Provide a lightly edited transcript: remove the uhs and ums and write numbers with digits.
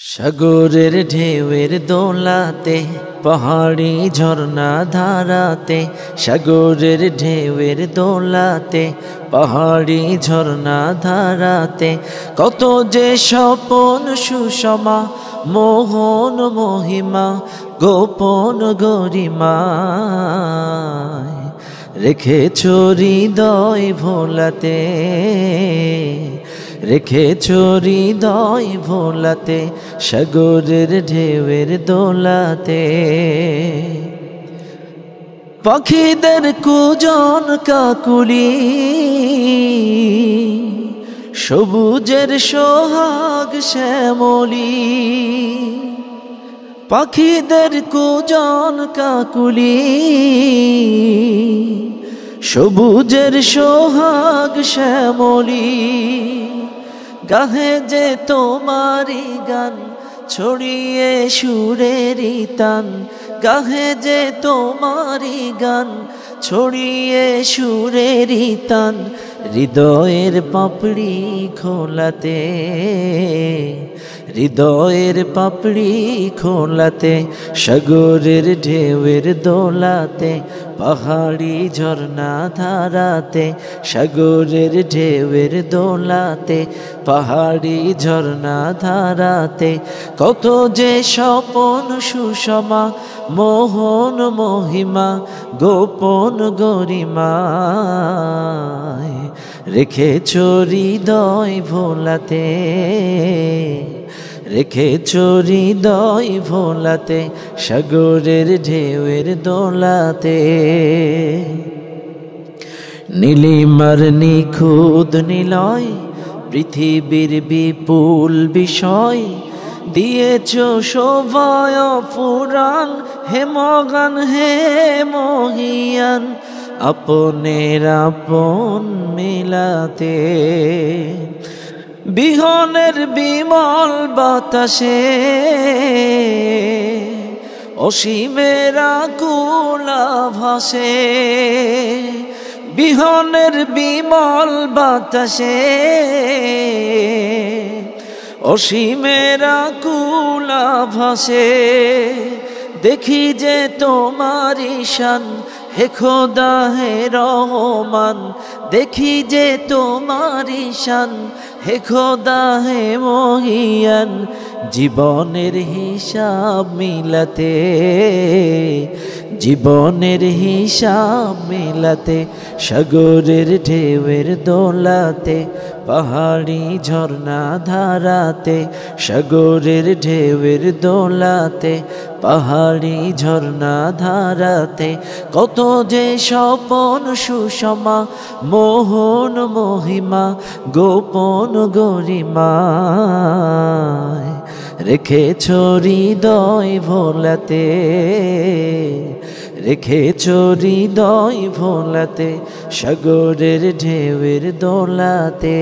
সাগরের ঢেউয়ের দোলাতে পাহাড়ি ঝর্ণা ধারাতে, সাগরের ঢেউয়ের দোলাতে পাহাড়ি ঝর্ণা ধারাতে, কত যে স্বপন সুষমা মোহন মহিমা গোপন গরিমা রেখেছ হৃদয় ভোলাতে, রেখেছ হৃদয় ভোলাতে, সাগরের ঢেউয়ের দোলাতে। পাখিদের কুজন কাকুলি, সবুজের সোহাগ শ্যামলি, পাখিদের কুজন কাকুলি, সবুজের সোহাগ শ্যামলি, গাহে যে তোমারি গান ছড়িয়ে সুরেরি তান, গাহে যে তোমারি গান ছড়িয়ে সুরেরি তান, হৃদয়ের পাপড়ি খোলাতে, হৃদয়ের পাপড়ি খোলাতে, সাগরের ঢেউয়ের দোলাতে পাহাড়ি ঝর্ণা ধারাতে, সাগরের ঢেউয়ের দোলাতে পাহাড়ি ঝর্ণা ধারাতে, কত যে স্বপন সুষমা মোহন মহিমা গোপন গরিমা রেখেছ হৃদয় ভোলাতে, রেখেছ হৃদয় ভোলাতে, সাগরের ঢেউয়ের দোলাতে। নীলিমার নিখুঁত নিলয় পৃথিবীর বিপুল বিষয়, দিয়েছ শোভায় পুরাণ হে মগান হে মহিয়ান, আপনের আপন মিলাতে, বিহনের বিমল বাতাসে অসীমের আকুলা ভাসে, বিহনের বিমল বাতাসে অসীমের আকুলা ভাসে, দেখি যে তোমারি শান হে খোদা হে রহমান, দেখি যে তোমারি শান হে খোদা হে মহিয়ান, জীবনের হিসাব মিলাতে, জীবনের হিসাব মিলাতে, সাগরের ঢেউয়ের দোলাতে পাহাড়ি ঝর্ণা ধারাতে, সাগরের ঢেউয়ের দোলাতে পাহাড়ি ঝর্ণা ধারাতে, কত যে স্বপন সুষমা মোহন মহিমা গোপন গরিমা রেখেছ হৃদয় ভোলাতে, রেখেছ হৃদয় ভোলাতে, সাগরের ঢেউয়ের দোলাতে।